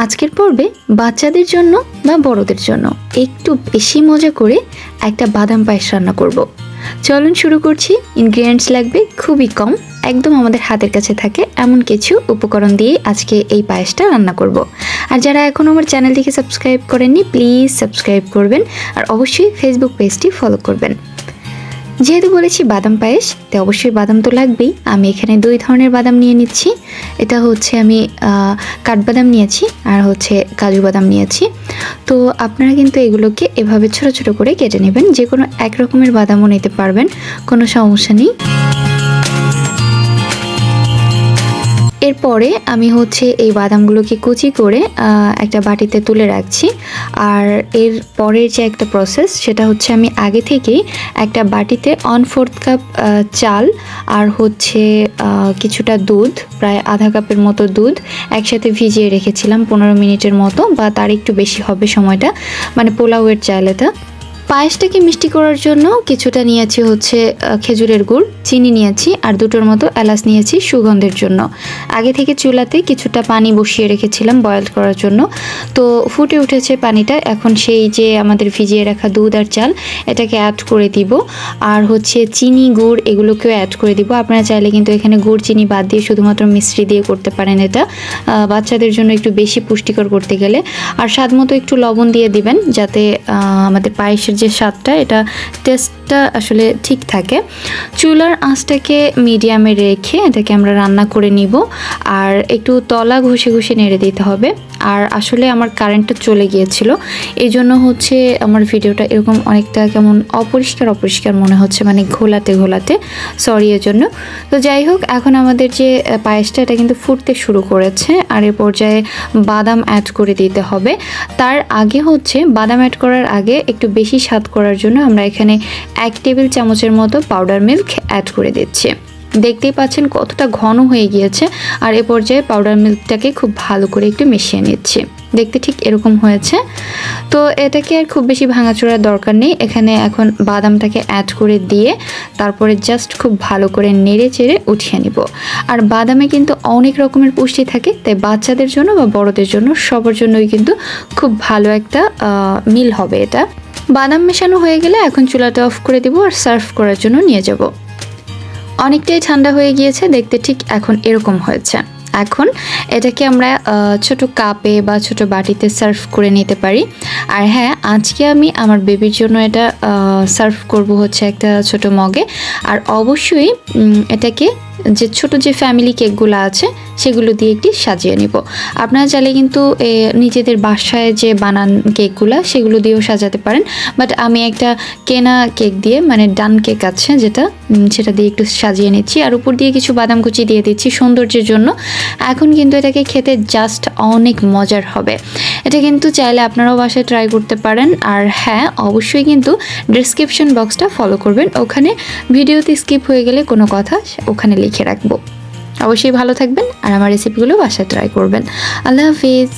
আজকের পর্বে বাচ্চাদের জন্য বা বড়দের জন্য একটু বেশি মজা করে একটা বাদাম পায়েস রান্না করব। চলুন শুরু করছি। ইনগ্রিডিয়েন্টস লাগবে খুবই কম, একদম আমাদের হাতের কাছে থাকে এমন কিছু উপকরণ দিয়ে আজকে এই পায়েসটা রান্না করব। আর যারা এখন আমার চ্যানেলটিকে সাবস্ক্রাইব করেননি প্লিজ সাবস্ক্রাইব করবেন, আর অবশ্যই ফেসবুক পেজটি ফলো করবেন। যেহেতু বলেছি বাদাম পায়েস, তো অবশ্যই বাদাম তো লাগবেই। আমি এখানে দুই ধরনের বাদাম নিয়ে নিচ্ছি। এটা হচ্ছে আমি কাঠবাদাম নিয়েছি আর হচ্ছে কাজু বাদাম নিয়েছি। তো আপনারা কিন্তু এগুলোকে এভাবে ছোট ছোট করে কেটে নেবেন। যে কোনো এক রকমের বাদামও নিতে পারবেন, কোনো সমস্যা নেই। এরপরে আমি হচ্ছে এই বাদামগুলোকে কুচি করে একটা বাটিতে তুলে রাখছি। আর এর পরের যে একটা প্রসেস, সেটা হচ্ছে আমি আগে থেকেই একটা বাটিতে 1/4 কাপ চাল আর হচ্ছে কিছুটা দুধ, প্রায় আধা কাপের মতো দুধ একসাথে ভিজিয়ে রেখেছিলাম 15 মিনিটের মতো, বা তার একটু বেশি হবে সময়টা, মানে পোলাওয়ের চাল এটা। পায়েসটাকে মিষ্টি করার জন্য কিছুটা নিয়েছি হচ্ছে খেজুরের গুড়, চিনি নিয়েছি আর দুটোর মতো এলাচ নিয়েছি সুগন্ধের জন্য। আগে থেকে চুলাতে কিছুটা পানি বসিয়ে রেখেছিলাম বয়েল করার জন্য। তো ফুটে উঠেছে পানিটা, এখন সেই যে আমাদের ভিজিয়ে রাখা দুধ আর চাল এটাকে অ্যাড করে দিব। আর হচ্ছে চিনি গুড় এগুলোকেও অ্যাড করে দিব। আপনারা চাইলে কিন্তু এখানে গুড় চিনি বাদ দিয়ে শুধুমাত্র মিশ্রি দিয়ে করতে পারেন, এটা বাচ্চাদের জন্য একটু বেশি পুষ্টিকর করতে গেলে। আর স্বাদ মতো একটু লবণ দিয়ে দিবেন, যাতে আমাদের পায়েসের যে স্বাদটা, এটা টেস্টটা আসলে ঠিক থাকে। চুলার আঁচটাকে মিডিয়ামে রেখে এটাকে আমরা রান্না করে নিব। আর একটু তলা ঘষে ঘষে নেড়ে দিতে হবে। আর আসলে আমার কারেন্টটা চলে গিয়েছিল, এই জন্য হচ্ছে আমার ভিডিওটা এরকম অনেকটা কেমন অপরিষ্কার মনে হচ্ছে, মানে ঘোলাতে ঘোলাতে, সরি এর জন্য। তো যাই হোক, এখন আমাদের যে পায়েসটা এটা কিন্তু ফুটতে শুরু করেছে। আর এ পর্যায়ে বাদাম অ্যাড করে দিতে হবে। তার আগে হচ্ছে বাদাম অ্যাড করার আগে একটু বেশি স্বাদ করার জন্য আমরা এখানে 1 টেবিল চামচের মতো পাউডার মিল্ক অ্যাড করে দিচ্ছি। দেখতেই পাচ্ছেন কতটা ঘন হয়ে গিয়েছে। আর এ পর্যায়ে পাউডার মিল্কটাকে খুব ভালো করে একটু মিশিয়ে নিচ্ছি। দেখতে ঠিক এরকম হয়েছে। তো এটাকে আর খুব বেশি ভাঙাচোড়ার দরকার নেই। এখানে এখন বাদামটাকে অ্যাড করে দিয়ে তারপরে জাস্ট খুব ভালো করে নেড়ে চেড়ে উঠিয়ে নিব। আর বাদামে কিন্তু অনেক রকমের পুষ্টি থাকে, তাই বাচ্চাদের জন্য বা বড়দের জন্য সবার জন্যই কিন্তু খুব ভালো একটা মিল হবে এটা। বাদাম মেশানো হয়ে গেলে এখন চুলাটা অফ করে দিব আর সার্ভ করার জন্য নিয়ে যাব। অনেকটাই ঠান্ডা হয়ে গিয়েছে, দেখতে ঠিক এখন এরকম হয়েছে। এখন এটাকে আমরা ছোট কাপে বা ছোট বাটিতে সার্ভ করে নিতে পারি। আর হ্যাঁ, আজকে আমি আমার বেবির জন্য এটা সার্ভ করব হচ্ছে একটা ছোট মগে। আর অবশ্যই এটাকে যে ছোট যে ফ্যামিলি কেকগুলো আছে সেগুলো দিয়ে একটি সাজিয়ে নিব। আপনারা চাইলে কিন্তু নিজেদের বাসায় যে বানান কেকগুলো সেগুলো দিয়েও সাজাতে পারেন, বাট আমি একটা কেনা কেক দিয়ে, মানে ডান কেক আছে যেটা, সেটা দিয়ে একটু সাজিয়ে নিচ্ছি। আর উপর দিয়ে কিছু বাদাম কুচি দিয়ে দিচ্ছি সৌন্দর্যের জন্য। এখন কিন্তু এটাকে খেতে জাস্ট অনেক মজার হবে। এটা কিন্তু চাইলে আপনারাও বাসায় ট্রাই করতে পারেন। আর হ্যাঁ, অবশ্যই কিন্তু ডেসক্রিপশন বক্সটা ফলো করবেন, ওখানে ভিডিওতে স্কিপ হয়ে গেলে কোনো কথা ওখানে লিখে রাখবো। অবশ্যই ভালো থাকবেন আর আমার রেসিপিগুলো বাসায় ট্রাই করবেন। আল্লাহ হাফিজ।